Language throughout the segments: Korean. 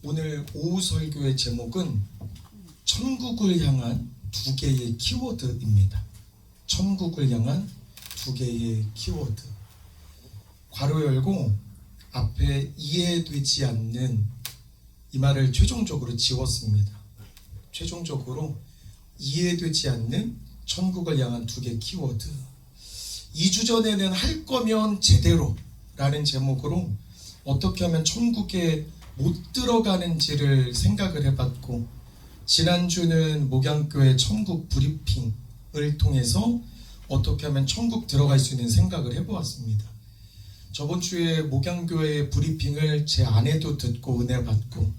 오늘 오후 설교의 제목은 천국을 향한 두 개의 키워드입니다. 천국을 향한 두 개의 키워드. 괄호 열고 앞에 이해되지 않는 이 말을 최종적으로 지웠습니다. 최종적으로 이해되지 않는 천국을 향한 두 개의 키워드. 2주 전에는 할 거면 제대로 라는 제목으로 어떻게 하면 천국에 못 들어가는지를 생각을 해봤고, 지난주는 목양교회 천국 브리핑을 통해서 어떻게 하면 천국 들어갈 수 있는 생각을 해보았습니다. 저번 주에 목양교회 브리핑을 제 아내도 듣고 은혜 받고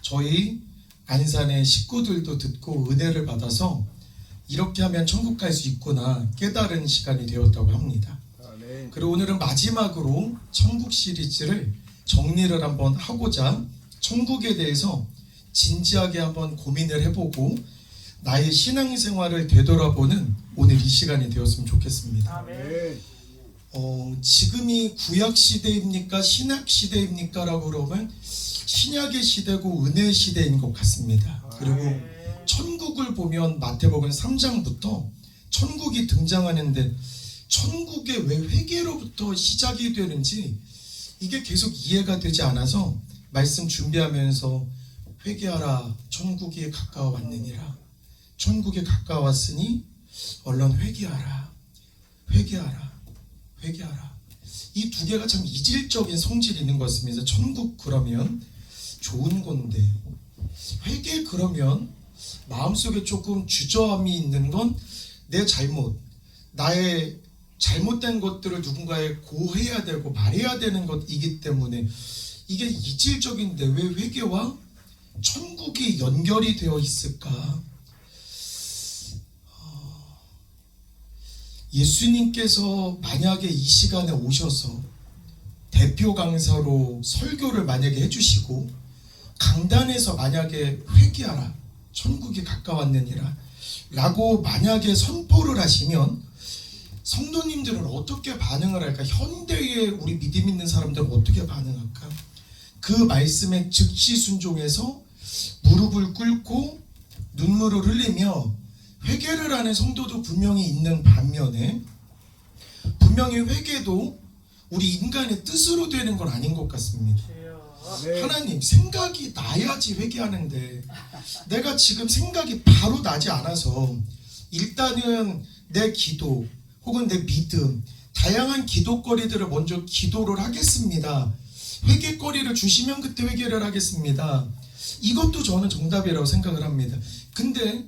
저희 안산의 식구들도 듣고 은혜를 받아서 이렇게 하면 천국 갈 수 있구나 깨달은 시간이 되었다고 합니다. 그리고 오늘은 마지막으로 천국 시리즈를 정리를 한번 하고자 천국에 대해서 진지하게 한번 고민을 해보고 나의 신앙생활을 되돌아보는 오늘 이 시간이 되었으면 좋겠습니다. 지금이 구약 시대입니까? 신약 시대입니까? 라고 그러면 신약의 시대고 은혜 시대인 것 같습니다. 그리고 천국을 보면 마태복음 3장부터 천국이 등장하는데 천국에 왜 회개로부터 시작이 되는지 이게 계속 이해가 되지 않아서 말씀 준비하면서 회개하라 천국이 가까워왔느니라, 천국에 가까웠으니 얼른 회개하라, 회개하라, 회개하라. 이 두 개가 참 이질적인 성질이 있는 것 같습니다. 천국 그러면 좋은 건데 회개 그러면 마음속에 조금 주저함이 있는 건 내 잘못, 나의 잘못된 것들을 누군가에 고해야 되고 말해야 되는 것이기 때문에 이게 이질적인데 왜 회개와 천국이 연결이 되어 있을까? 예수님께서 만약에 이 시간에 오셔서 대표 강사로 설교를 만약에 해주시고 강단에서 만약에 회개하라 천국이 가까웠느니라 라고 만약에 선포를 하시면 성도님들은 어떻게 반응을 할까? 현대의 우리 믿음 있는 사람들은 어떻게 반응할까? 그 말씀에 즉시 순종해서 무릎을 꿇고 눈물을 흘리며 회개를 하는 성도도 분명히 있는 반면에 분명히 회개도 우리 인간의 뜻으로 되는 건 아닌 것 같습니다. 하나님, 생각이 나야지 회개하는데 내가 지금 생각이 바로 나지 않아서 일단은 내 기도 혹은 내 믿음, 다양한 기도거리들을 먼저 기도를 하겠습니다. 회개거리를 주시면 그때 회개를 하겠습니다. 이것도 저는 정답이라고 생각을 합니다. 근데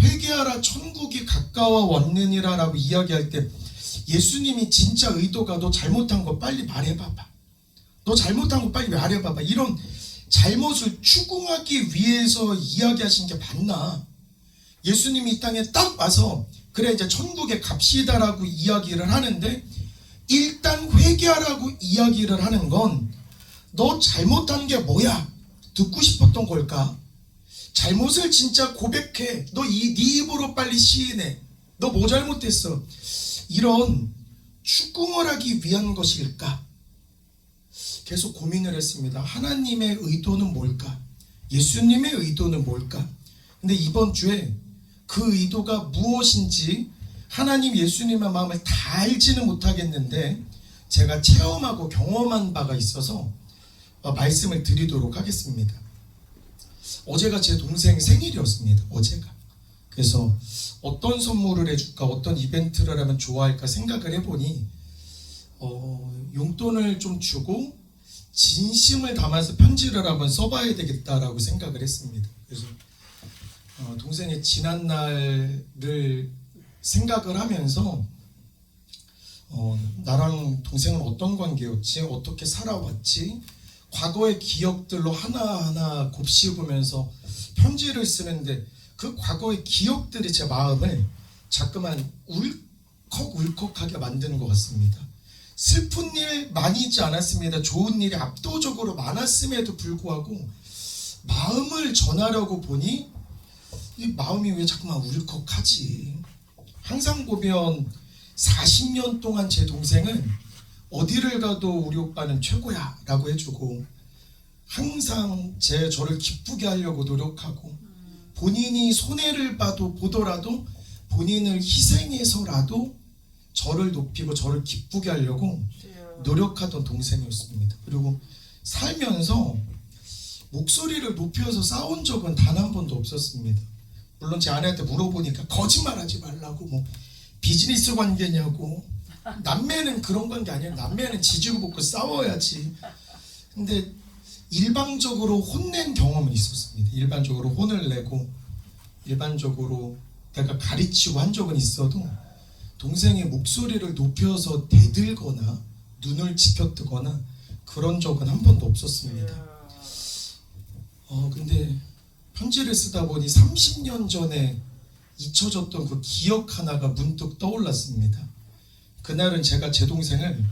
회개하라 천국이 가까워 왔느니라 라고 이야기할 때 예수님이 진짜 의도가 너 잘못한 거 빨리 말해봐봐, 너 잘못한 거 빨리 말해봐봐, 이런 잘못을 추궁하기 위해서 이야기하신 게 맞나? 예수님이 이 땅에 딱 와서 그래 이제 천국에 갑시다라고 이야기를 하는데 일단 회개하라고 이야기를 하는 건 너 잘못한 게 뭐야? 듣고 싶었던 걸까? 잘못을 진짜 고백해. 너 네 입으로 빨리 시인해. 너 뭐 잘못했어? 이런 추궁을 하기 위한 것일까? 계속 고민을 했습니다. 하나님의 의도는 뭘까? 예수님의 의도는 뭘까? 근데 이번 주에 그 의도가 무엇인지 하나님 예수님의 마음을 다 알지는 못하겠는데 제가 체험하고 경험한 바가 있어서 말씀을 드리도록 하겠습니다. 어제가 제 동생 생일이었습니다. 어제가. 그래서 어떤 선물을 해줄까, 어떤 이벤트를 하면 좋아할까 생각을 해보니 용돈을 좀 주고 진심을 담아서 편지를 한번 써봐야 되겠다라고 생각을 했습니다. 그래서 동생의 지난 날을 생각을 하면서 나랑 동생은 어떤 관계였지, 어떻게 살아왔지, 과거의 기억들로 하나하나 곱씹으면서 편지를 쓰는데 그 과거의 기억들이 제 마음을 자꾸만 울컥울컥하게 만드는 것 같습니다. 슬픈 일 많이 있지 않았습니다. 좋은 일이 압도적으로 많았음에도 불구하고 마음을 전하려고 보니 이 마음이 왜 자꾸만 울컥하지? 항상 보면 40년 동안 제 동생은 어디를 가도 우리 오빠는 최고야 라고 해주고 항상 저를 기쁘게 하려고 노력하고 본인이 손해를 보더라도 본인을 희생해서라도 저를 높이고 저를 기쁘게 하려고 노력하던 동생이었습니다. 그리고 살면서 목소리를 높여서 싸운 적은 단 한 번도 없었습니다. 물론 제 아내한테 물어보니까 거짓말하지 말라고, 뭐 비즈니스 관계냐고. 남매는 그런 관계 아니에요. 남매는 지지고 볶고 싸워야지. 근데 일방적으로 혼낸 경험은 있었습니다. 일반적으로 혼을 내고 일반적으로 내가 가르치고 한 적은 있어도 동생의 목소리를 높여서 대들거나 눈을 지켜뜨거나 그런 적은 한 번도 없었습니다. 근데 편지를 쓰다 보니 30년 전에 잊혀졌던 그 기억 하나가 문득 떠올랐습니다. 그날은 제가 제 동생을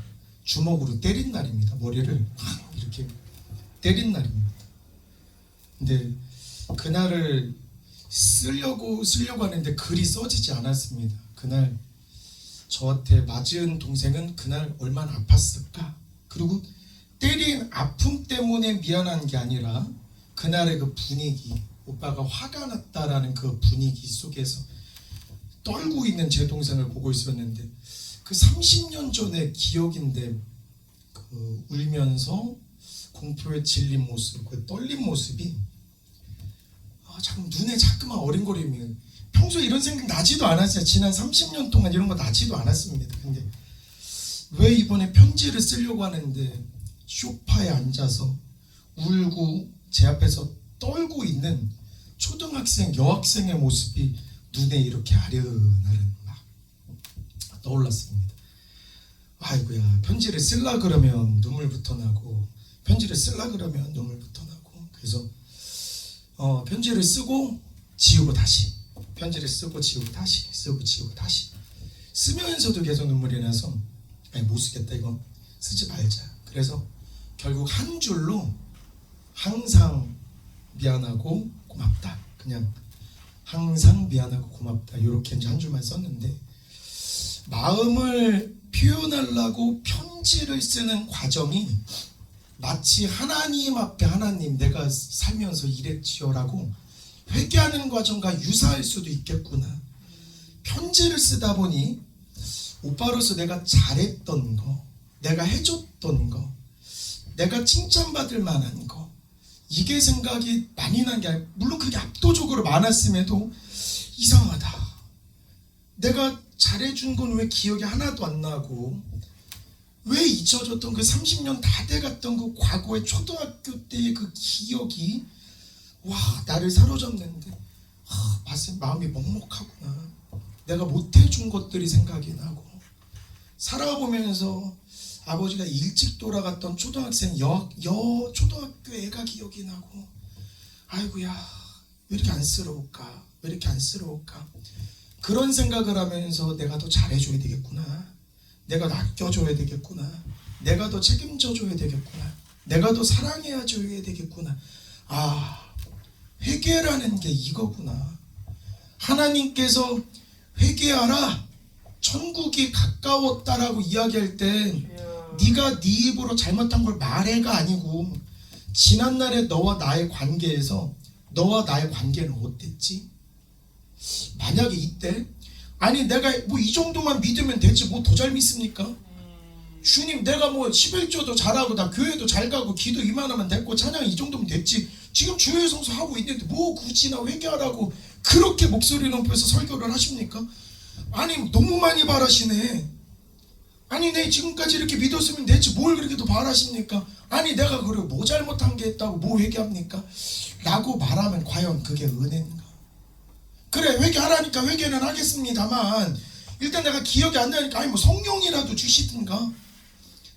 주먹으로 때린 날입니다. 머리를 팍 이렇게 때린 날입니다. 근데 그날을 쓰려고 하는데 글이 써지지 않았습니다. 그날 저한테 맞은 동생은 그날 얼마나 아팠을까? 그리고 때린 아픔 때문에 미안한 게 아니라 그날의 그 분위기, 오빠가 화가 났다라는 그 분위기 속에서 떨고 있는 제 동생을 보고 있었는데 그 30년 전의 기억인데 그 울면서 공포에 질린 모습, 그 떨린 모습이 자꾸 눈에 자꾸만 어린거림이, 평소에 이런 생각 나지도 않았어요. 지난 30년 동안 이런 거 나지도 않았습니다. 근데 왜 이번에 편지를 쓰려고 하는데 소파에 앉아서 울고 제 앞에서 떨고 있는 초등학생, 여학생의 모습이 눈에 이렇게 아른아른 막 떠올랐습니다. 아이고야, 편지를 쓰려 그러면 눈물부터 나고, 편지를 쓰려 그러면 눈물부터 나고. 그래서 편지를 쓰고 지우고 다시, 편지를 쓰고 지우고 다시, 쓰고 지우고 다시, 쓰면서도 계속 눈물이 나서 못 쓰겠다, 이거 쓰지 말자. 그래서 결국 한 줄로 항상 미안하고 고맙다, 그냥 항상 미안하고 고맙다, 이렇게 이제 한 줄만 썼는데, 마음을 표현하려고 편지를 쓰는 과정이 마치 하나님 앞에 하나님 내가 살면서 이랬지요라고 회개하는 과정과 유사할 수도 있겠구나. 편지를 쓰다 보니 오빠로서 내가 잘했던 거, 내가 해줬던 거, 내가 칭찬받을 만한 거, 이게 생각이 많이 난 게 아니라, 물론 그게 압도적으로 많았음에도 이상하다. 내가 잘해준 건 왜 기억이 하나도 안 나고, 왜 잊혀졌던 그 30년 다 돼갔던 그 과거의 초등학교 때의 그 기억이 나를 사로잡는데 마음이 먹먹하구나. 내가 못해준 것들이 생각이 나고, 살아보면서 아버지가 일찍 돌아갔던 초등학생 초등학교 애가 기억이 나고, 아이고야, 왜 이렇게 안쓰러울까, 왜 이렇게 안쓰러울까. 그런 생각을 하면서 내가 더 잘해줘야 되겠구나, 내가 더 아껴줘야 되겠구나, 내가 더 책임져줘야 되겠구나, 내가 더 사랑해줘야 되겠구나. 회개라는 게 이거구나. 하나님께서 회개하라, 천국이 가까웠다라고 이야기할 때 네가 네 입으로 잘못한 걸 말해가 아니고, 지난날의 너와 나의 관계에서 너와 나의 관계는 어땠지? 만약에 이때 내가 뭐 이 정도만 믿으면 되지 뭐 더 잘 믿습니까? 주님, 내가 뭐 11조도 잘하고 나 교회도 잘 가고 기도 이만하면 됐고 찬양 이 정도면 됐지, 지금 주의 성수 하고 있는데 뭐 굳이 나 회개하라고 그렇게 목소리 높여서 설교를 하십니까? 너무 많이 바라시네. 내 지금까지 이렇게 믿었으면 됐지 뭘 그렇게 더 바라십니까? 내가 그래 뭐 잘못한 게 있다고 뭐 회개합니까? 라고 말하면 과연 그게 은혜인가? 그래, 회개하라니까 회개는 하겠습니다만 일단 내가 기억이 안 나니까 뭐 성령이라도 주시든가,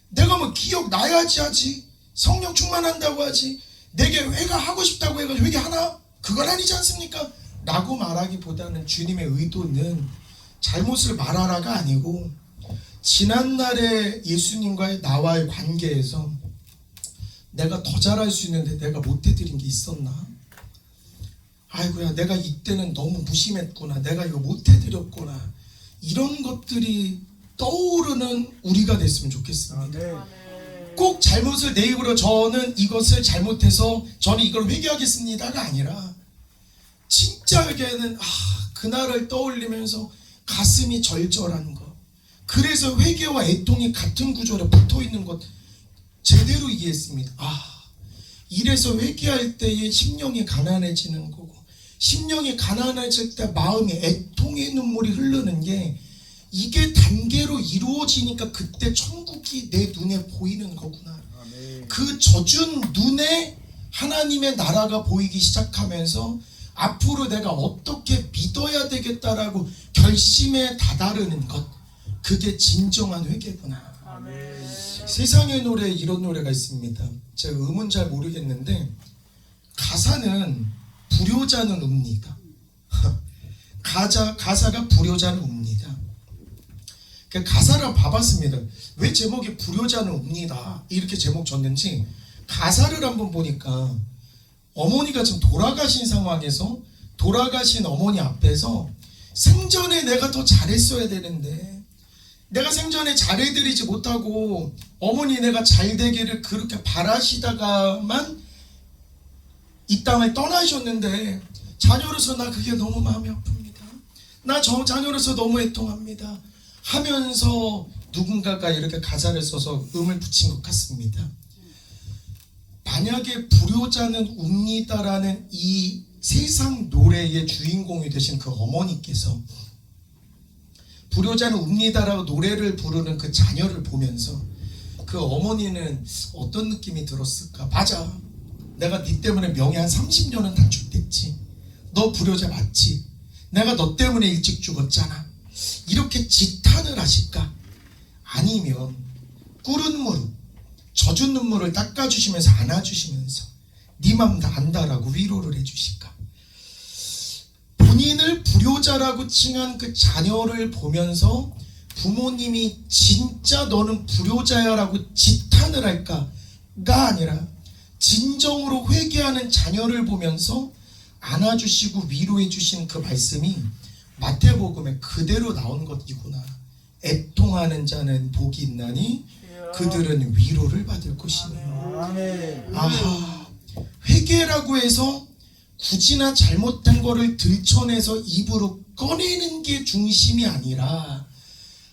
내가 뭐 기억 나야지 하지, 성령 충만한다고 하지, 내게 회개하고 싶다고 해가지고 회개하나? 그건 아니지 않습니까? 라고 말하기보다는 주님의 의도는 잘못을 말하라가 아니고, 지난날의 예수님과의 나와의 관계에서 내가 더 잘할 수 있는데 내가 못해드린 게 있었나? 아이고야, 내가 이때는 너무 무심했구나, 내가 이거 못해드렸구나, 이런 것들이 떠오르는 우리가 됐으면 좋겠습니다. 꼭 잘못을 내 입으로 저는 이것을 잘못해서 저는 이걸 회개하겠습니다가 아니라 진짜 회개는 그날을 떠올리면서 가슴이 절절한 것. 그래서 회개와 애통이 같은 구절에 붙어있는 것 제대로 이해했습니다. 이래서 회개할 때에 심령이 가난해지는 거고, 심령이 가난해질 때 마음이 애통의 눈물이 흐르는 게 이게 단계로 이루어지니까 그때 천국이 내 눈에 보이는 거구나. 아멘. 그 젖은 눈에 하나님의 나라가 보이기 시작하면서 앞으로 내가 어떻게 믿어야 되겠다라고 결심에 다다르는 것, 그게 진정한 회개구나. 아멘. 세상의 노래에 이런 노래가 있습니다. 제가 음은 잘 모르겠는데 가사는 불효자는 웁니다. 가사가 불효자는 웁니다. 그 가사를 봐봤습니다. 왜 제목이 불효자는 웁니다 이렇게 제목 줬는지 가사를 한번 보니까 어머니가 지금 돌아가신 상황에서 돌아가신 어머니 앞에서 생전에 내가 더 잘했어야 되는데 내가 생전에 잘해드리지 못하고 어머니 내가 잘 되기를 그렇게 바라시다가만 이 땅을 떠나셨는데 자녀로서 나 그게 너무 마음이 아픕니다. 나 저 자녀로서 너무 애통합니다 하면서 누군가가 이렇게 가사를 써서 음을 붙인 것 같습니다. 만약에 불효자는 웁니다라는 이 세상 노래의 주인공이 되신 그 어머니께서 불효자는 웁니다라고 노래를 부르는 그 자녀를 보면서 그 어머니는 어떤 느낌이 들었을까? 맞아, 내가 네 때문에 명예 한 30년은 단축됐지. 너 불효자 맞지? 내가 너 때문에 일찍 죽었잖아. 이렇게 지탄을 하실까? 아니면 꿇은 무릎, 젖은 눈물을 닦아주시면서 안아주시면서 네 맘 다 안다라고 위로를 해주실까? 본인을 불효자라고 칭한 그 자녀를 보면서 부모님이 진짜 너는 불효자야 라고 지탄을 할까가 아니라 진정으로 회개하는 자녀를 보면서 안아주시고 위로해주신 그 말씀이 마태복음에 그대로 나온 것이구나. 애통하는 자는 복이 있나니 그들은 위로를 받을 것이며. 회개라고 해서 굳이나 잘못된 거를 들춰내서 입으로 꺼내는 게 중심이 아니라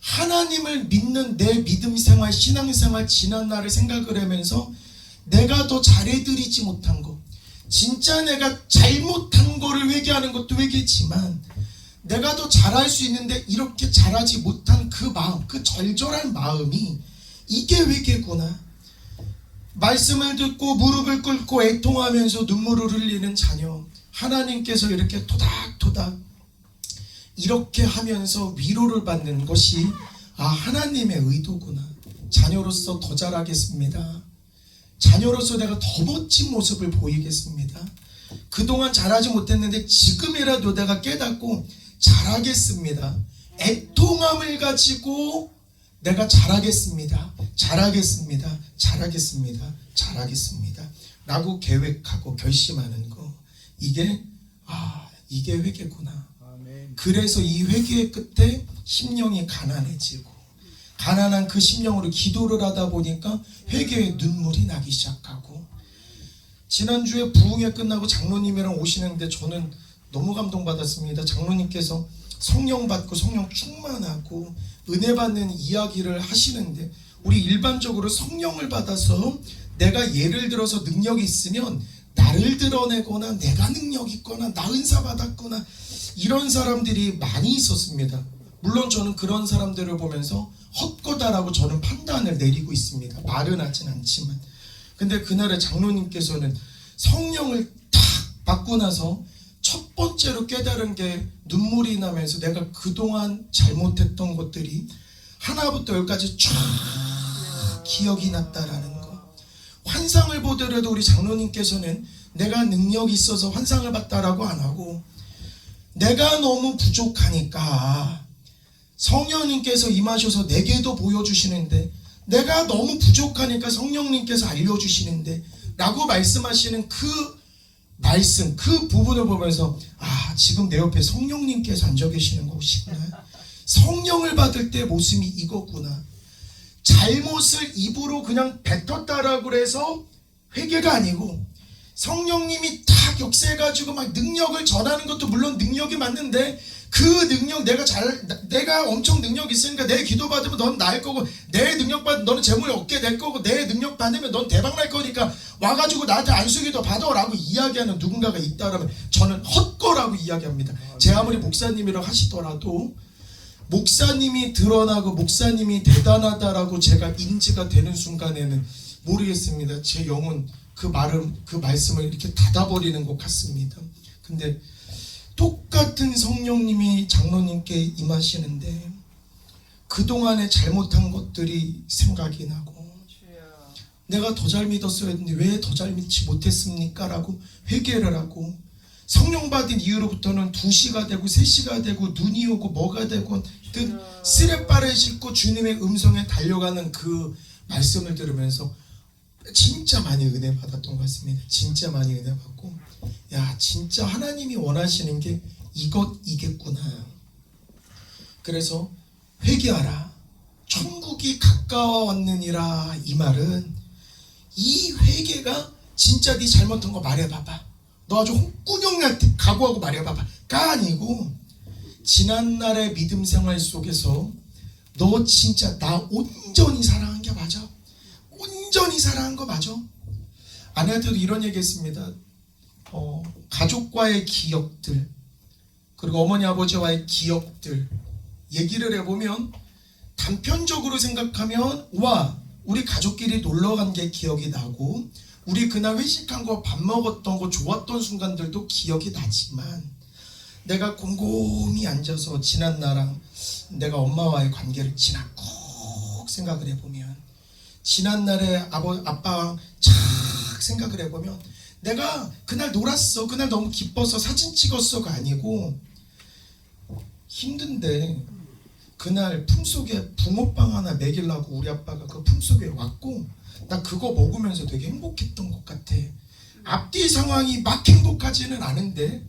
하나님을 믿는 내 믿음 생활, 신앙생활 지난 날을 생각을 하면서 내가 더 잘해드리지 못한 거, 진짜 내가 잘못한 거를 회개하는 것도 회개지만 내가 더 잘할 수 있는데 이렇게 잘하지 못한 그 마음, 그 절절한 마음이 이게 회개구나. 말씀을 듣고 무릎을 꿇고 애통하면서 눈물을 흘리는 자녀, 하나님께서 이렇게 토닥토닥 이렇게 하면서 위로를 받는 것이 하나님의 의도구나. 자녀로서 더 잘하겠습니다. 자녀로서 내가 더 멋진 모습을 보이겠습니다. 그동안 잘하지 못했는데 지금이라도 내가 깨닫고 잘하겠습니다. 애통함을 가지고 내가 잘하겠습니다. 잘하겠습니다. 잘하겠습니다. 잘하겠습니다. 라고 계획하고 결심하는 거. 이게 회개구나. 그래서 이 회개의 끝에 심령이 가난해지고 가난한 그 심령으로 기도를 하다 보니까 회개의 눈물이 나기 시작하고, 지난주에 부흥회 끝나고 장로님이랑 오시는데 저는 너무 감동받았습니다. 장로님께서 성령 받고 성령 충만하고 은혜 받는 이야기를 하시는데, 우리 일반적으로 성령을 받아서 내가 예를 들어서 능력이 있으면 나를 드러내거나 내가 능력 있거나 나 은사 받았구나 이런 사람들이 많이 있었습니다. 물론 저는 그런 사람들을 보면서 헛거다라고 저는 판단을 내리고 있습니다. 말은 하진 않지만. 근데 그날의 장로님께서는 성령을 딱 받고 나서 첫 번째로 깨달은 게 눈물이 나면서 내가 그동안 잘못했던 것들이 하나부터 열까지 쫙 기억이 났다라는 거. 환상을 보더라도 우리 장로님께서는 내가 능력이 있어서 환상을 봤다라고 안 하고, 내가 너무 부족하니까 성령님께서 임하셔서 내게도 보여주시는데, 내가 너무 부족하니까 성령님께서 알려주시는데 라고 말씀하시는 그 말씀, 그 부분을 보면서 지금 내 옆에 성령님께서 앉아 계시는 것이구나. 성령을 받을 때 모습이 이거구나. 잘못을 입으로 그냥 뱉었다라고 해서 회개가 아니고, 성령님이 딱 역사해가지고 막 능력을 전하는 것도 물론 능력이 맞는데, 그 능력 내가 엄청 능력 있으니까 내 기도 받으면 넌 나을 거고, 내 능력 받으면 너는 재물을 얻게 될 거고, 내 능력 받으면 넌 대박 날 거니까 와가지고 나한테 안수기도 받아라고 이야기하는 누군가가 있다라면 저는 헛거라고 이야기합니다. 제 아무리 목사님이라고 하시더라도 목사님이 드러나고 목사님이 대단하다라고 제가 인지가 되는 순간에는 모르겠습니다. 제 영혼 그 말씀을 이렇게 닫아버리는 것 같습니다. 근데 똑같은 성령님이 장로님께 임하시는데 그동안에 잘못한 것들이 생각이 나고, 내가 더 잘 믿었어야 했는데 왜 더 잘 믿지 못했습니까? 라고 회개를 하고, 성령 받은 이후로부터는 2시가 되고 3시가 되고 눈이 오고 뭐가 되고 쓰레빠를 싣고 주님의 음성에 달려가는 그 말씀을 들으면서 진짜 많이 은혜 받았던 것 같습니다. 진짜 많이 은혜 받고, 야 진짜 하나님이 원하시는 게 이겠구나. 그래서 회개하라, 천국이 가까워왔느니라. 이 말은, 이 회개가 진짜 네 잘못한 거 말해봐봐, 너 아주 홍군형 날 때 각오하고 말해봐봐 가 아니고, 지난날의 믿음 생활 속에서 너 진짜 나 온전히 사랑한 게 맞아? 온전히 사랑한 거 맞아? 아내한테도 이런 얘기 했습니다. 가족과의 기억들, 그리고 어머니 아버지와의 기억들 얘기를 해보면, 단편적으로 생각하면 와 우리 가족끼리 놀러 간 게 기억이 나고, 우리 그날 회식한 거 밥 먹었던 거 좋았던 순간들도 기억이 나지만, 내가 곰곰이 앉아서 지난 나랑 내가 엄마와의 관계를 꼭 생각을 해보면, 지난날에 아빠랑 착 생각을 해보면, 내가 그날 놀았어, 그날 너무 기뻐서 사진 찍었어가 아니고, 힘든데 그날 품속에 붕어빵 하나 먹이려고 우리 아빠가 그 품속에 왔고, 나 그거 먹으면서 되게 행복했던 것 같아. 앞뒤 상황이 막 행복하지는 않은데,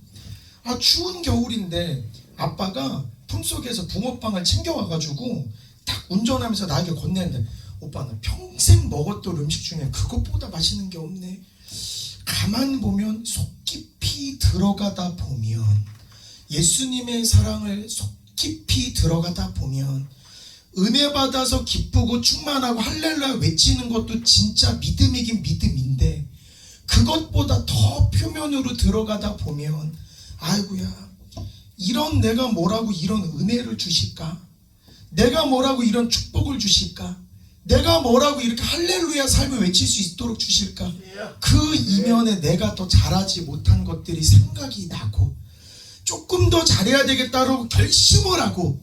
추운 겨울인데 아빠가 품속에서 붕어빵을 챙겨와가지고 딱 운전하면서 나에게 건네는데, 오빠 나 평생 먹었던 음식 중에 그것보다 맛있는 게 없네. 가만 보면, 속 깊이 들어가다 보면, 예수님의 사랑을 속 깊이 들어가다 보면, 은혜 받아서 기쁘고 충만하고 할렐루야 외치는 것도 진짜 믿음이긴 믿음인데, 그것보다 더 표면으로 들어가다 보면, 아이고야 이런 내가 뭐라고 이런 은혜를 주실까? 내가 뭐라고 이런 축복을 주실까? 내가 뭐라고 이렇게 할렐루야 삶을 외칠 수 있도록 주실까? 그 이면에 내가 더 잘하지 못한 것들이 생각이 나고, 조금 더 잘해야 되겠다라고 결심을 하고,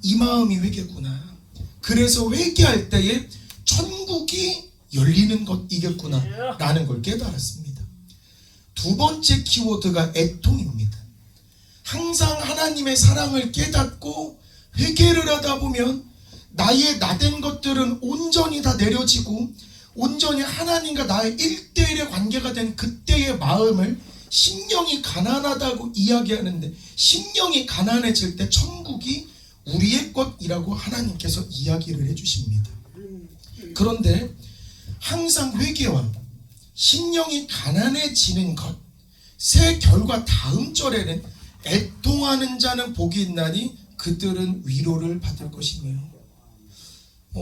이 마음이 회개구나. 그래서 회개할 때에 천국이 열리는 것이겠구나 라는 걸 깨달았습니다. 두 번째 키워드가 애통입니다. 항상 하나님의 사랑을 깨닫고 회개를 하다 보면 나의 나된 것들은 온전히 다 내려지고, 온전히 하나님과 나의 1대1의 관계가 된 그때의 마음을 심령이 가난하다고 이야기하는데, 심령이 가난해질 때 천국이 우리의 것이라고 하나님께서 이야기를 해주십니다. 그런데 항상 회개와 심령이 가난해지는 것의 결과 다음 절에는, 애통하는 자는 복이 있나니 그들은 위로를 받을 것이며.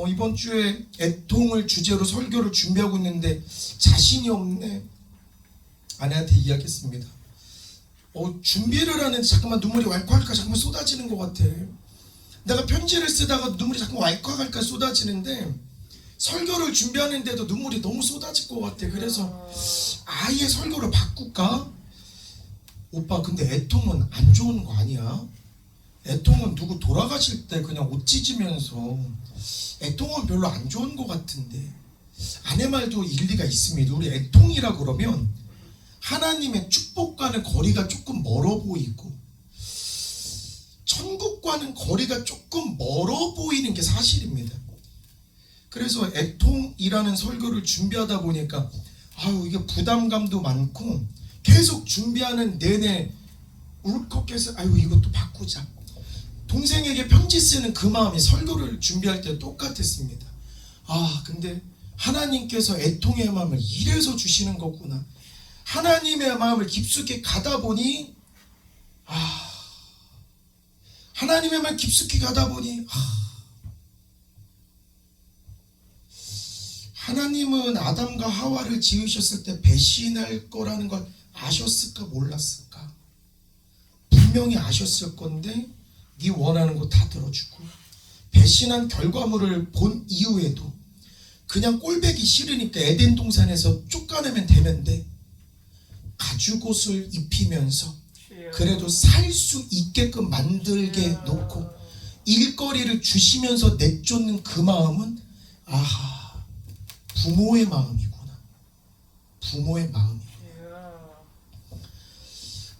이번 주에 애통을 주제로 설교를 준비하고 있는데 자신이 없네. 아내한테 이야기했습니다. 준비를 하는데 잠깐만 눈물이 왈칵할까 잠깐만 쏟아지는 것 같아. 내가 편지를 쓰다가 눈물이 자꾸 왈칵할까 쏟아지는데, 설교를 준비하는데도 눈물이 너무 쏟아질 것 같아. 그래서 아예 설교를 바꿀까? 오빠 근데 애통은 안 좋은 거 아니야? 애통은 누구 돌아가실 때 그냥 옷 찢으면서, 애통은 별로 안 좋은 것 같은데. 아내 말도 일리가 있습니다. 우리 애통이라 그러면 하나님의 축복과는 거리가 조금 멀어 보이고, 천국과는 거리가 조금 멀어 보이는 게 사실입니다. 그래서 애통이라는 설교를 준비하다 보니까 이게 부담감도 많고, 계속 준비하는 내내 울컥해서 이것도 바꾸자. 동생에게 편지 쓰는 그 마음이 설교를 준비할 때 똑같았습니다. 근데 하나님께서 애통의 마음을 이래서 주시는 거구나. 하나님의 마음을 깊숙이 가다 보니 하나님의 마음 깊숙이 가다 보니 하나님은 아담과 하와를 지으셨을 때 배신할 거라는 걸 아셨을까 몰랐을까? 분명히 아셨을 건데 네 원하는 거 다 들어주고 배신한 결과물을 본 이후에도 그냥 꼴배기 싫으니까 에덴 동산에서 쫓겨내면 되는데 가죽옷을 입히면서 그래도 살 수 있게끔 만들게 놓고 일거리를 주시면서 내쫓는 그 마음은 부모의 마음이구나. 부모의 마음이구나.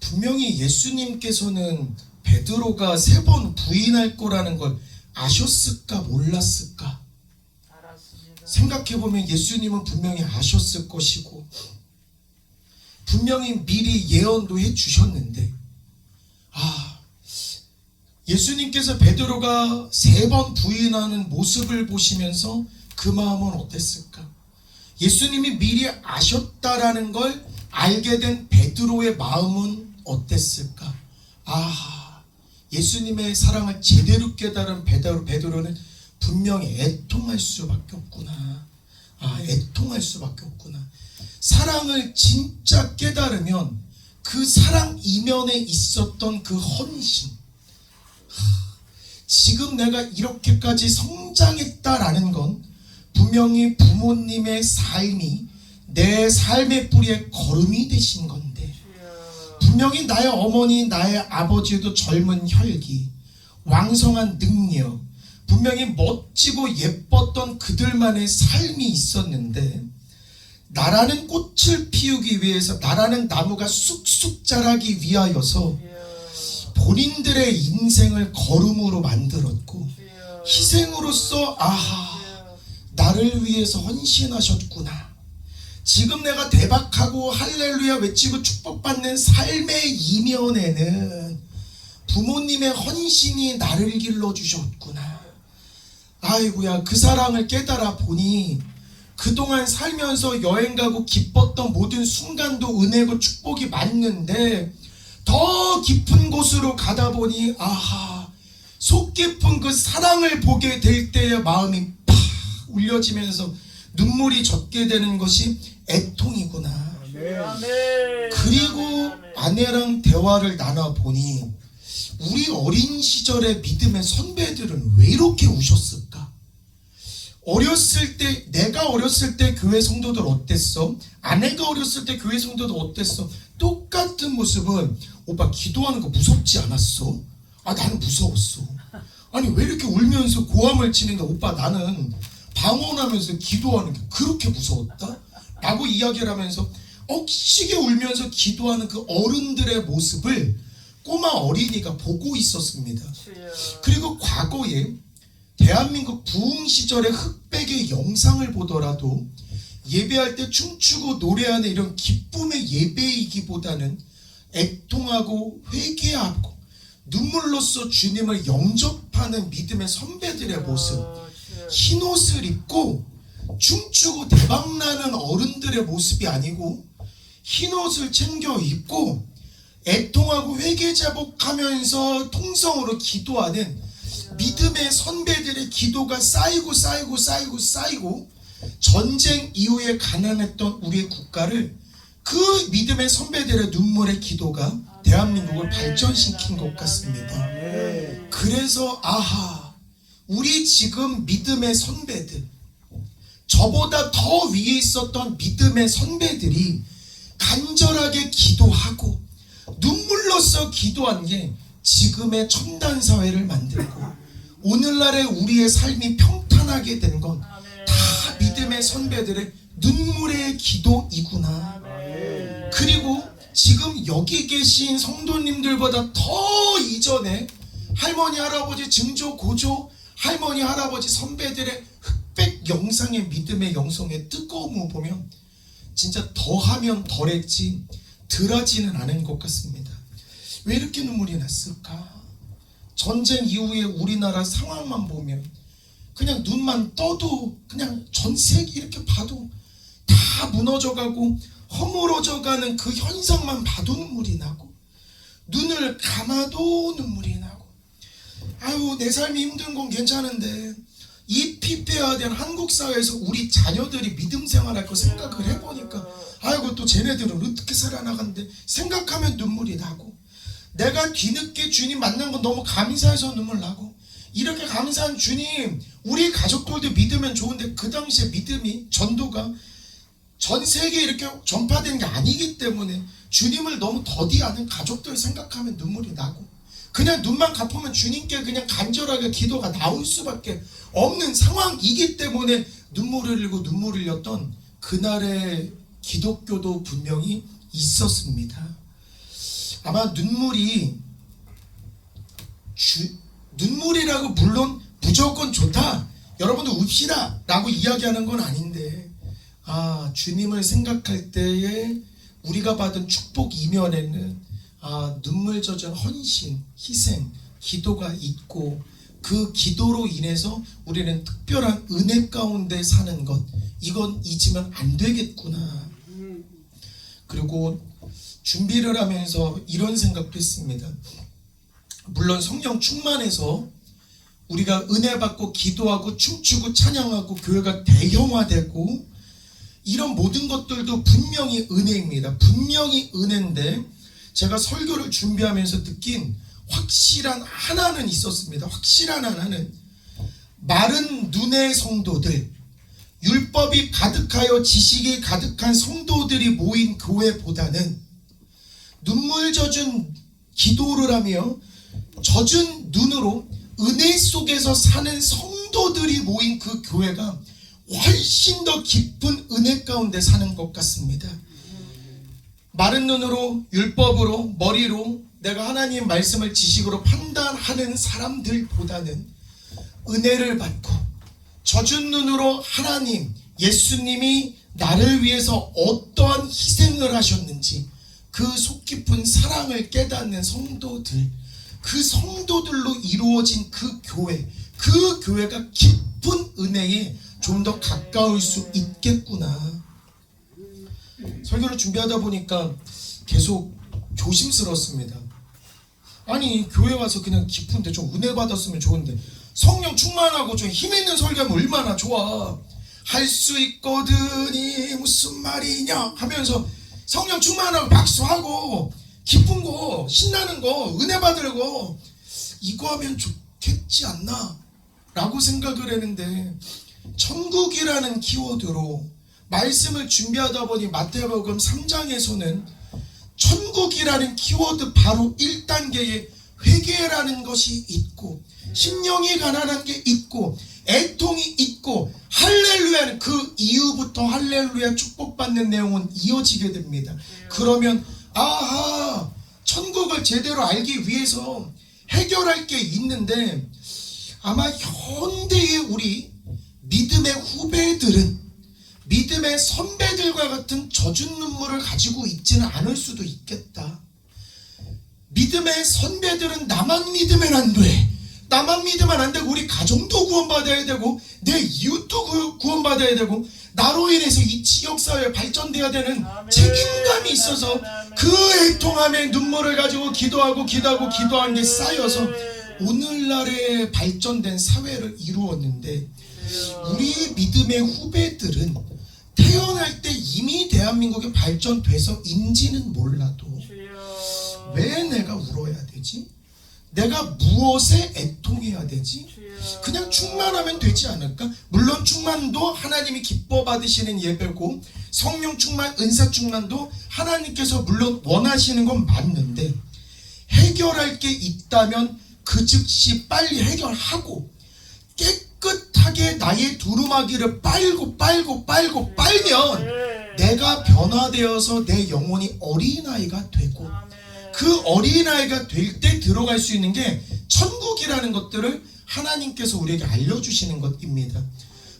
분명히 예수님께서는 베드로가 3번 부인할 거라는 걸 아셨을까 몰랐을까? 알았습니다. 생각해보면 예수님은 분명히 아셨을 것이고 분명히 미리 예언도 해주셨는데 예수님께서 베드로가 3번 부인하는 모습을 보시면서 그 마음은 어땠을까? 예수님이 미리 아셨다라는 걸 알게 된 베드로의 마음은 어땠을까? 예수님의 사랑을 제대로 깨달은 베드로는 분명히 애통할 수밖에 없구나. 애통할 수밖에 없구나. 사랑을 진짜 깨달으면 그 사랑 이면에 있었던 그 헌신, 지금 내가 이렇게까지 성장했다라는 건 분명히 부모님의 삶이 내 삶의 뿌리에 거름이 되신 건데, 분명히 나의 어머니 나의 아버지도 젊은 혈기, 왕성한 능력, 분명히 멋지고 예뻤던 그들만의 삶이 있었는데 나라는 꽃을 피우기 위해서, 나라는 나무가 쑥쑥 자라기 위하여서 본인들의 인생을 거름으로 만들었고 희생으로써 나를 위해서 헌신하셨구나. 지금 내가 대박하고 할렐루야 외치고 축복받는 삶의 이면에는 부모님의 헌신이 나를 길러주셨구나. 아이고야, 그 사랑을 깨달아 보니 그동안 살면서 여행 가고 기뻤던 모든 순간도 은혜고 축복이 맞는데 더 깊은 곳으로 가다 보니 속 깊은 그 사랑을 보게 될 때의 마음이 팍 울려지면서 눈물이 젖게 되는 것이 애통이구나. 그리고 아내랑 대화를 나눠보니 우리 어린 시절의 믿음의 선배들은 왜 이렇게 우셨을까? 어렸을 때, 내가 어렸을 때 교회 성도들 어땠어? 아내가 어렸을 때 교회 성도들 어땠어? 똑같은 모습은 오빠 기도하는 거 무섭지 않았어? 나는 무서웠어. 아니 왜 이렇게 울면서 고함을 치는데 오빠 나는 방언하면서 기도하는 게 그렇게 무서웠다? 라고 이야기를 하면서 억시게 울면서 기도하는 그 어른들의 모습을 꼬마 어린이가 보고 있었습니다. 그리고 과거에 대한민국 부흥 시절의 흑백의 영상을 보더라도 예배할 때 춤추고 노래하는 이런 기쁨의 예배이기보다는 애통하고 회개하고 눈물로써 주님을 영접하는 믿음의 선배들의 모습, 흰옷을 입고 춤추고 대박나는 어른들의 모습이 아니고 흰옷을 챙겨 입고 애통하고 회개자복하면서 통성으로 기도하는 믿음의 선배들의 기도가 쌓이고 전쟁 이후에 가난했던 우리의 국가를 그 믿음의 선배들의 눈물의 기도가 대한민국을 발전시킨 것 같습니다. 그래서 우리 지금 믿음의 선배들, 저보다 더 위에 있었던 믿음의 선배들이 간절하게 기도하고 눈물로써 기도한 게 지금의 첨단 사회를 만들고 오늘날의 우리의 삶이 평탄하게 된 건 다 믿음의 선배들의 눈물의 기도이구나. 그리고 지금 여기 계신 성도님들보다 더 이전에 할머니 할아버지 증조 고조 할머니 할아버지 선배들의 흑백 영상의 믿음의 영성의 뜨거움을 보면 진짜 더하면 덜했지 덜하지는 않은 것 같습니다. 왜 이렇게 눈물이 났을까? 전쟁 이후에 우리나라 상황만 보면 그냥 눈만 떠도 그냥 전 세계 이렇게 봐도 다 무너져가고 허물어져가는 그 현상만 봐도 눈물이 나고, 눈을 감아도 눈물이 나고, 아유 내 삶이 힘든 건 괜찮은데 이 피 빼야 된 한국 사회에서 우리 자녀들이 믿음 생활할 거 생각을 해보니까 아이고 또 쟤네들은 어떻게 살아나간대 생각하면 눈물이 나고, 내가 뒤늦게 주님 만난 건 너무 감사해서 눈물 나고, 이렇게 감사한 주님 우리 가족들도 믿으면 좋은데 그 당시에 믿음이 전도가 전 세계에 이렇게 전파된 게 아니기 때문에 주님을 너무 더디하는 가족들 생각하면 눈물이 나고, 그냥 눈만 갚으면 주님께 그냥 간절하게 기도가 나올 수밖에 없는 상황이기 때문에 눈물을 흘리고 눈물을 흘렸던 그날의 기독교도 분명히 있었습니다. 아마 눈물이라고 물론 무조건 좋다, 여러분들 웁시다 라고 이야기하는 건 아닌데, 주님을 생각할 때에 우리가 받은 축복 이면에는 눈물 젖은 헌신, 희생, 기도가 있고, 그 기도로 인해서 우리는 특별한 은혜 가운데 사는 것, 이건 잊으면 안 되겠구나. 그리고 준비를 하면서 이런 생각도 했습니다. 물론 성령 충만해서 우리가 은혜 받고 기도하고 춤추고 찬양하고 교회가 대형화되고 이런 모든 것들도 분명히 은혜입니다. 분명히 은혜인데, 제가 설교를 준비하면서 느낀 확실한 하나는 있었습니다. 확실한 하나는, 마른 눈의 성도들, 율법이 가득하여 지식이 가득한 성도들이 모인 교회보다는 눈물 젖은 기도를 하며 젖은 눈으로 은혜 속에서 사는 성도들이 모인 그 교회가 훨씬 더 깊은 은혜 가운데 사는 것 같습니다. 마른 눈으로, 율법으로, 머리로 내가 하나님 말씀을 지식으로 판단하는 사람들보다는 은혜를 받고 젖은 눈으로 하나님, 예수님이 나를 위해서 어떠한 희생을 하셨는지 그 속 깊은 사랑을 깨닫는 성도들, 그 성도들로 이루어진 그 교회가 깊은 은혜에 좀 더 가까울 수 있겠구나. 설교를 준비하다 보니까 계속 조심스럽습니다. 아니 교회 와서 그냥 깊은데 좀 은혜 받았으면 좋은데, 성령 충만하고 좀 힘있는 설교하면 얼마나 좋아. 할 수 있거든이 무슨 말이냐 하면서 성령 충만하고 박수하고 기쁜 거, 신나는 거, 은혜 받을 거, 이거 하면 좋겠지 않나 라고 생각을 했는데, 천국이라는 키워드로 말씀을 준비하다 보니 마태복음 3장에서는 천국이라는 키워드 바로 1단계에 회개라는 것이 있고, 심령이 가난한 게 있고, 애통이 있고, 할렐루야는 그 이후부터 할렐루야 축복받는 내용은 이어지게 됩니다. 그러면 아하, 천국을 제대로 알기 위해서 해결할 게 있는데, 아마 현대의 우리 믿음의 후배들은 믿음의 선배들과 같은 젖은 눈물을 가지고 있지는 않을 수도 있겠다. 믿음의 선배들은 나만 믿으면 안 돼, 나만 믿으면 안 되고 우리 가정도 구원받아야 되고 내 이웃도 구원받아야 되고 나로 인해서 이 지역사회 발전돼야 되는 책임감이 있어서 그 애통함에 눈물을 가지고 기도하고 기도한 게 쌓여서 오늘날의 발전된 사회를 이루었는데, 우리 믿음의 후배들은 태어날 때 이미 대한민국이 발전돼서인지는 몰라도 왜 내가 울어야 되지? 내가 무엇에 애통해야 되지? 그냥 충만하면 되지 않을까? 물론 충만도 하나님이 기뻐 받으시는 예배고, 성령 충만, 은사 충만도 하나님께서 물론 원하시는 건 맞는데, 해결할 게 있다면 그 즉시 빨리 해결하고 깨끗하게 나의 두루마기를 빨면 내가 변화되어서 내 영혼이 어린아이가 되고, 그 어린아이가 될 때 들어갈 수 있는 게 천국이라는 것들을 하나님께서 우리에게 알려주시는 것입니다.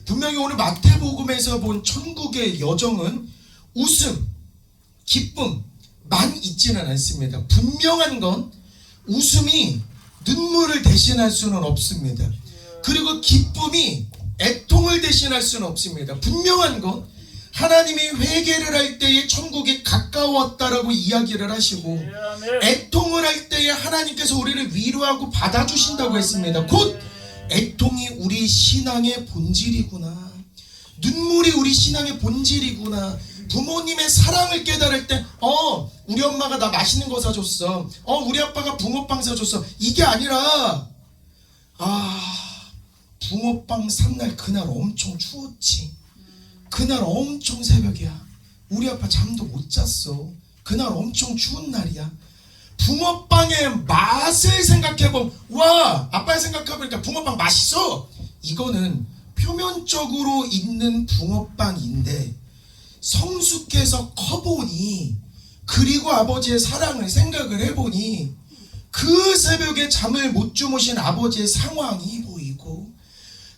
분명히 오늘 마태복음에서 본 천국의 여정은 웃음, 기쁨만 있지는 않습니다. 분명한 건 웃음이 눈물을 대신할 수는 없습니다. 그리고 기쁨이 애통을 대신할 수는 없습니다. 분명한 건 하나님이 회개를 할 때에 천국이 가까웠다라고 이야기를 하시고 애통을 할 때에 하나님께서 우리를 위로하고 받아주신다고 했습니다. 곧 애통이 우리 신앙의 본질이구나. 눈물이 우리 신앙의 본질이구나. 부모님의 사랑을 깨달을 때 우리 엄마가 나 맛있는 거 사줬어. 우리 아빠가 붕어빵 사줬어. 이게 아니라 붕어빵 산 날 그날 엄청 추웠지. 그날 엄청 새벽이야. 우리 아빠 잠도 못 잤어. 그날 엄청 추운 날이야. 붕어빵의 맛을 생각해보면 와 아빠의 생각해보니까 붕어빵 맛있어. 이거는 표면적으로 있는 붕어빵인데 성숙해서 커보니 그리고 아버지의 사랑을 생각을 해보니 그 새벽에 잠을 못 주무신 아버지의 상황이 보이고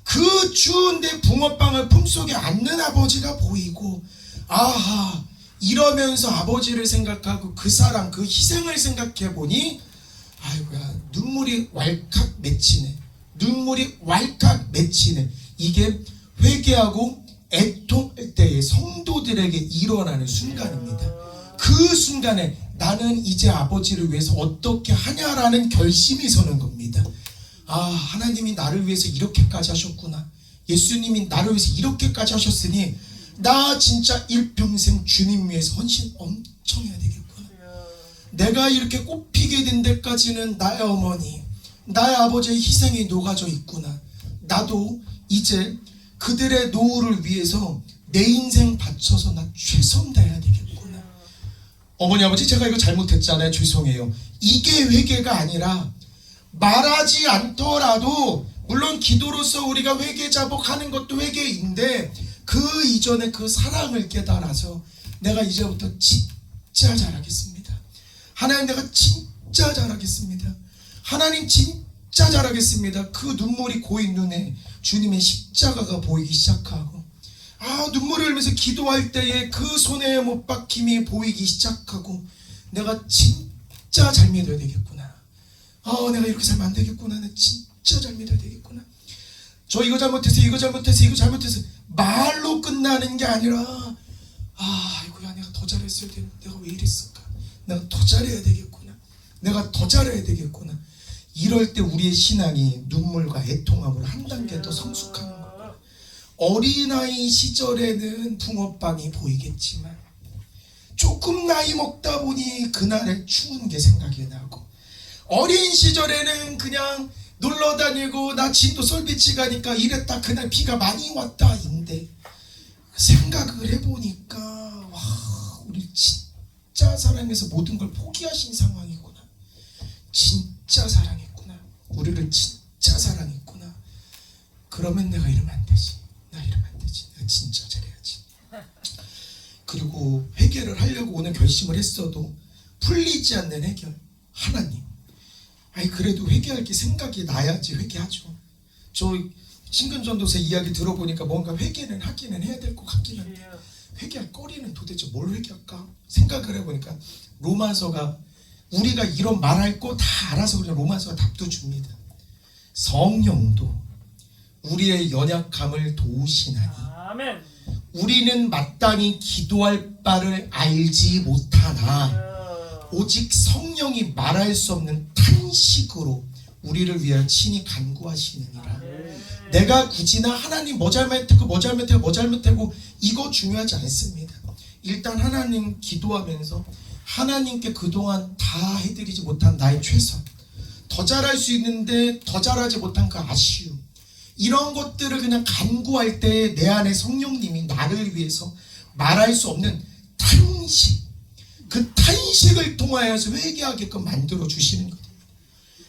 그 추운데 붕어빵을 품속에 안는 아버지가 보이고 이러면서 아버지를 생각하고 그 사랑 그 희생을 생각해보니 아이고야 눈물이 왈칵 맺히네. 눈물이 왈칵 맺히네. 이게 회개하고 애통할 때의 성도들에게 일어나는 순간입니다. 그 순간에 나는 이제 아버지를 위해서 어떻게 하냐라는 결심이 서는 겁니다. 하나님이 나를 위해서 이렇게까지 하셨구나. 예수님이 나를 위해서 이렇게까지 하셨으니 나 진짜 일평생 주님 위해서 헌신 엄청 해야 되겠구나. 내가 이렇게 꽃피게 된 데까지는 나의 어머니 나의 아버지의 희생이 녹아져 있구나. 나도 이제 그들의 노후를 위해서 내 인생 바쳐서 나 최선 다해야 되겠구나. 어머니 아버지 제가 이거 잘못했잖아요. 죄송해요. 이게 회개가 아니라 말하지 않더라도 물론 기도로서 우리가 회개 자복하는 것도 회개인데 그 이전에 그 사랑을 깨달아서 내가 이제부터 진짜 잘하겠습니다. 하나님 내가 진짜 잘하겠습니다. 하나님 진짜 잘하겠습니다. 그 눈물이 고인 눈에 주님의 십자가가 보이기 시작하고 눈물을 흘리면서 기도할 때에 그 손에 못 박힘이 보이기 시작하고 내가 진짜 잘 믿어야 되겠구나. 내가 이렇게 살면 안 되겠구나. 내가 진짜 잘 믿어야 되겠구나. 저 이거 잘못했어 이거 잘못했어 이거 잘못했어 말로 끝나는 게 아니라 아이고야 내가 더 잘했어야 되는데 내가 왜 이랬을까. 내가 더 잘해야 되겠구나. 내가 더 잘해야 되겠구나. 이럴 때 우리의 신앙이 눈물과 애통함으로 한 단계 더 성숙하는 거예요. 어린아이 시절에는 붕어빵이 보이겠지만 조금 나이 먹다 보니 그날의 추운 게 생각이 나고 어린 시절에는 그냥 놀러 다니고 나 진도 솔비치 가니까 이랬다 그날 비가 많이 왔다인데 생각을 해보니까 와 우리 진짜 사랑해서 모든 걸 포기하신 상황이구나. 진짜 사랑했구나. 우리를 진짜 사랑했구나. 그러면 내가 이러면 안 되지. 나 이러면 안 되지. 내가 진짜 잘해야지. 그리고 회개를 하려고 오늘 결심을 했어도 풀리지 않는 해결. 하나님 그래도 회개할 게 생각이 나야지 회개하죠. 저 신근전도사 이야기 들어보니까 뭔가 회개는 하기는 해야 될 것 같긴 한데 회개할 거리는 도대체 뭘 회개할까 생각을 해보니까 로마서가 우리가 이런 말할 거 다 알아서 그냥 로마서가 답도 줍니다. 성령도 우리의 연약함을 도우시나니 우리는 마땅히 기도할 바를 알지 못하나 오직 성령이 말할 수 없는 탄식으로 우리를 위하여 친히 간구하시느니라. 내가 굳이나 하나님 뭐 잘못했고 이거 중요하지 않습니다. 일단 하나님 기도하면서 하나님께 그동안 다 해드리지 못한 나의 최선, 더 잘할 수 있는데 더 잘하지 못한 그 아쉬움, 이런 것들을 그냥 간구할 때 내 안에 성령님이 나를 위해서 말할 수 없는 탄식, 그 탄식을 통하여서 회개하게끔 만들어 주시는 거예요.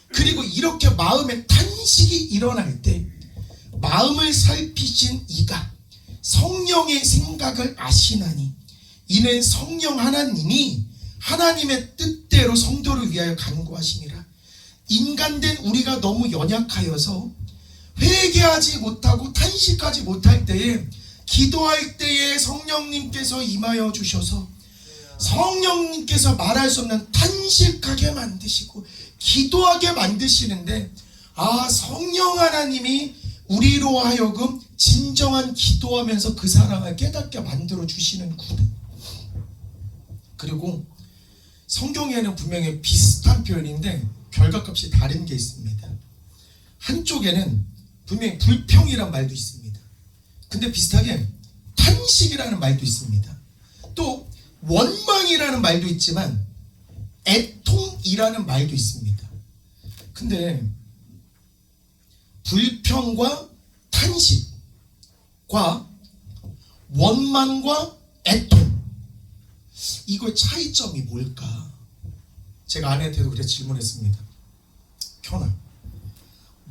그리고 이렇게 마음에 탄식이 일어날 때 마음을 살피신 이가 성령의 생각을 아시나니 이는 성령 하나님이 하나님의 뜻대로 성도를 위하여 간구하시니라. 인간된 우리가 너무 연약하여서 회개하지 못하고 탄식하지 못할 때에 기도할 때에 성령님께서 임하여 주셔서 성령님께서 말할 수 없는 탄식하게 만드시고 기도하게 만드시는데, 성령 하나님이 우리로 하여금 진정한 기도하면서 그 사랑을 깨닫게 만들어 주시는구나. 그리고 성경에는 분명히 비슷한 표현인데 결과값이 다른 게 있습니다. 한쪽에는 분명히 불평이란 말도 있습니다. 근데 비슷하게 탄식이라는 말도 있습니다. 또 원망이라는 말도 있지만 애통이라는 말도 있습니다. 근데 불평과 탄식과 원망과 애통, 이거의 차이점이 뭘까? 제가 아내한테도 그렇게 질문했습니다. 현아,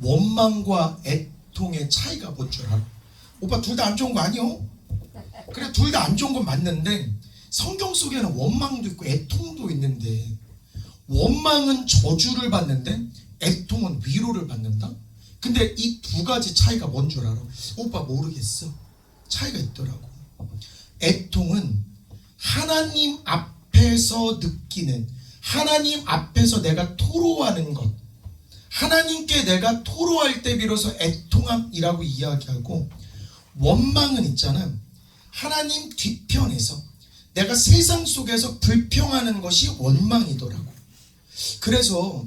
원망과 애통의 차이가 뭔 줄 알아? 오빠 둘 다 안 좋은 거 아니요? 그래, 둘 다 안 좋은 건 맞는데 성경 속에는 원망도 있고 애통도 있는데, 원망은 저주를 받는데 애통은 위로를 받는다? 근데 이 두 가지 차이가 뭔 줄 알아? 오빠 모르겠어. 차이가 있더라고. 애통은 하나님 앞에서 느끼는, 하나님 앞에서 내가 토로하는 것, 하나님께 내가 토로할 때 비로소 애통함이라고 이야기하고, 원망은 있잖아, 하나님 뒤편에서 내가 세상 속에서 불평하는 것이 원망이더라고. 그래서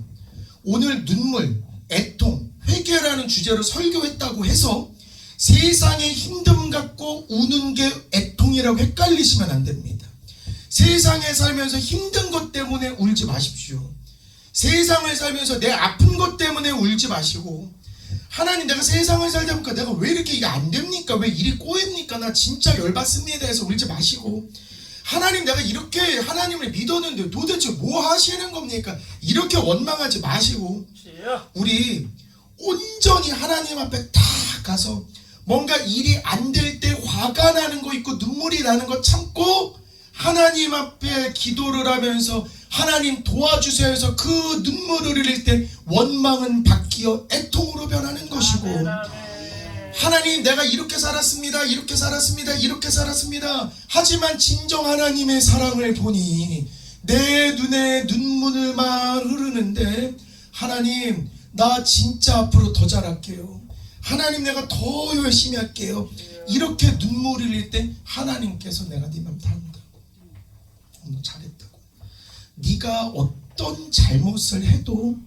오늘 눈물, 애통, 회개라는 주제로 설교했다고 해서 세상의 힘듦 갖고 우는 게 애통이라고 헷갈리시면 안 됩니다. 세상에 살면서 힘든 것 때문에 울지 마십시오. 세상을 살면서 내 아픈 것 때문에 울지 마시고, 하나님, 내가 세상을 살다 보니까 내가 왜 이렇게 이게 안 됩니까? 왜 일이 꼬입니까? 나 진짜 열받습니다 해서 울지 마시고, 하나님, 내가 이렇게 하나님을 믿었는데 도대체 뭐 하시는 겁니까? 이렇게 원망하지 마시고, 우리 온전히 하나님 앞에 딱 가서 뭔가 일이 안 될 때 화가 나는 거 있고 눈물이 나는 거 참고 하나님 앞에 기도를 하면서 하나님 도와주세요 해서 그 눈물을 흘릴 때 원망은 바뀌어 애통으로 변하는 것이고, 하나님, 내가 이렇게 살았습니다, 이렇게 살았습니다, 이렇게 살았습니다. 하지만 진정 하나님의 사랑을 보니 내 눈에 눈물만 흐르는데, 하나님, 나 진짜 앞으로 더 잘할게요. 하나님, 내가 더 열심히 할게요. 이렇게 눈물 흘릴 때 하나님께서 내가 네 맘 다룬다고, 너 잘했다고, 네가 어떤 잘못을 해도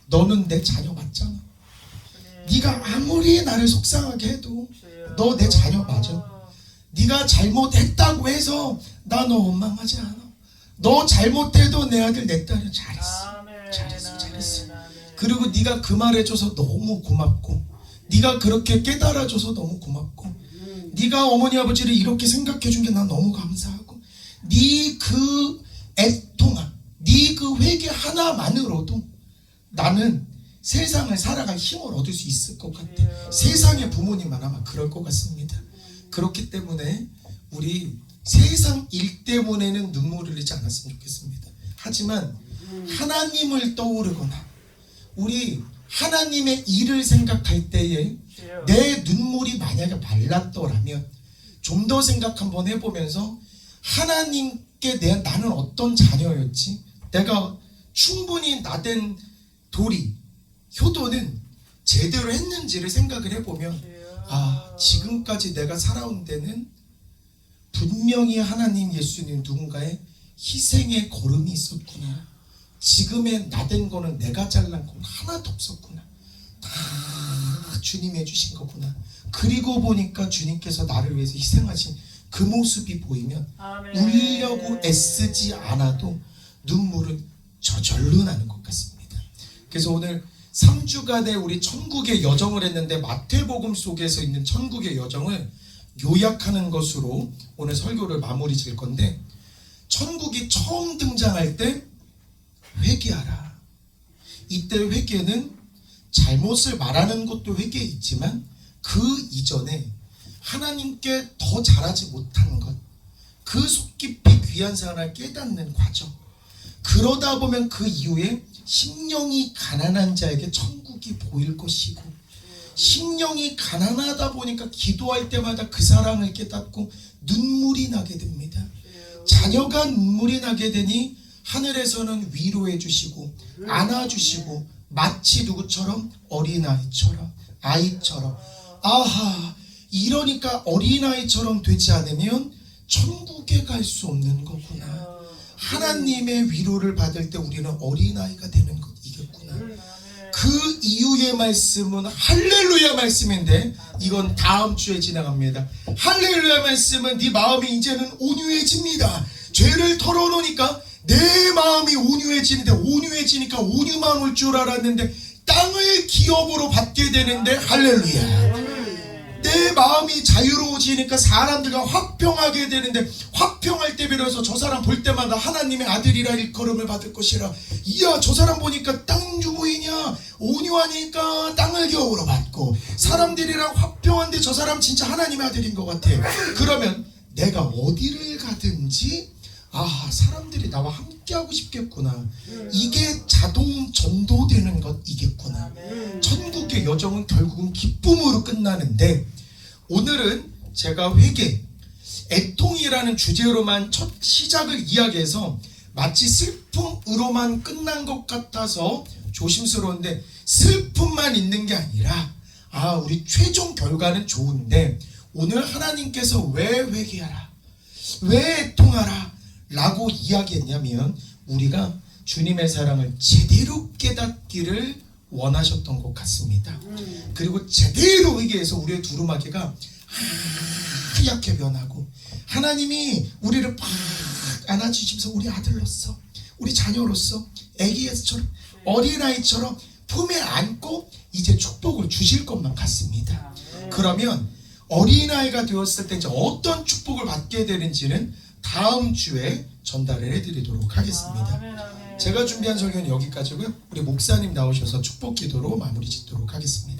너는 내 자녀 맞잖아. 네가 아무리 나를 속상하게 해도 너 내 자녀 맞아. 네가 잘못했다고 해서 나 너 원망하지 않아. 너 잘못해도 내 아들 내 딸은 잘했어. 잘했어, 잘했어. 그리고 네가 그 말해줘서 너무 고맙고, 네가 그렇게 깨달아줘서 너무 고맙고, 네가 어머니 아버지를 이렇게 생각해준 게 난 너무 감사하고, 네 그 애통함, 네 그 회개 하나만으로도 나는 세상을 살아갈 힘을 얻을 수 있을 것 같아. 세상의 부모님만 아마 그럴 것 같습니다. 그렇기 때문에 우리 세상 일 때문에는 눈물을 흘리지 않았으면 좋겠습니다. 하지만 하나님을 떠오르거나 우리 하나님의 일을 생각할 때에 내 눈물이 만약에 말랐더라면 좀 더 생각 한번 해보면서, 하나님께 나는 어떤 자녀였지? 내가 충분히 나된 도리, 효도는 제대로 했는지를 생각을 해보면, 지금까지 내가 살아온 데는 분명히 하나님, 예수님, 누군가의 희생의 걸음이 있었구나. 지금의 나된 거는 내가 잘난 건 하나도 없었구나. 다 주님이 해주신 거구나. 그리고 보니까 주님께서 나를 위해서 희생하신 그 모습이 보이면 울려고 애쓰지 않아도 눈물은 저절로 나는 것 같습니다. 그래서 오늘 3주간의 우리 천국의 여정을 했는데, 마태복음 속에서 있는 천국의 여정을 요약하는 것으로 오늘 설교를 마무리 지을 건데, 천국이 처음 등장할 때 회개하라. 이때 회개는 잘못을 말하는 것도 회개에 있지만 그 이전에 하나님께 더 잘하지 못한 것, 그 속 깊이 귀한 사랑을 깨닫는 과정, 그러다 보면 그 이후에 심령이 가난한 자에게 천국이 보일 것이고, 심령이 가난하다 보니까 기도할 때마다 그 사랑을 깨닫고 눈물이 나게 됩니다. 자녀가 눈물이 나게 되니 하늘에서는 위로해 주시고 안아주시고 마치 누구처럼? 어린아이처럼, 아이처럼. 아하, 이러니까 어린아이처럼 되지 않으면 천국에 갈 수 없는 거구나. 하나님의 위로를 받을 때 우리는 어린아이가 되는 것이겠구나. 그 이후의 말씀은 할렐루야 말씀인데, 이건 다음 주에 진행합니다. 할렐루야 말씀은 네 마음이 이제는 온유해집니다. 죄를 털어놓으니까 내 마음이 온유해지는데, 온유해지니까 온유만 올 줄 알았는데 땅을 기업으로 받게 되는데, 할렐루야. 내 마음이 자유로워지니까 사람들과 화평하게 되는데, 화평할 때 비로소 저 사람 볼 때마다 하나님의 아들이라 일컬음을 받을 것이라. 이야, 저 사람 보니까 땅 주부이냐, 온유하니까 땅을 기업으로 받고, 사람들이랑 화평한데 저 사람 진짜 하나님의 아들인 것 같아. 그러면 내가 어디를 가든지 아, 사람들이 나와 함께하고 싶겠구나. 이게 자동 전도되는 것이겠구나. 천국의 여정은 결국은 기쁨으로 끝나는데, 오늘은 제가 회개, 애통이라는 주제로만 첫 시작을 이야기해서 마치 슬픔으로만 끝난 것 같아서 조심스러운데, 슬픔만 있는 게 아니라 우리 최종 결과는 좋은데, 오늘 하나님께서 왜 회개하라, 왜 애통하라 라고 이야기했냐면, 우리가 주님의 사랑을 제대로 깨닫기를 원하셨던 것 같습니다. 그리고 제대로 회개해서 우리의 두루마기가 하얗게 변하고, 하나님이 우리를 팍 안아주시면서 우리 아들로서, 우리 자녀로서 애기처럼, 어린아이처럼 품에 안고 이제 축복을 주실 것만 같습니다. 그러면 어린아이가 되었을 때 이제 어떤 축복을 받게 되는지는 다음 주에 전달을 해드리도록 하겠습니다. 제가 준비한 설교는 여기까지고요. 우리 목사님 나오셔서 축복 기도로 마무리 짓도록 하겠습니다.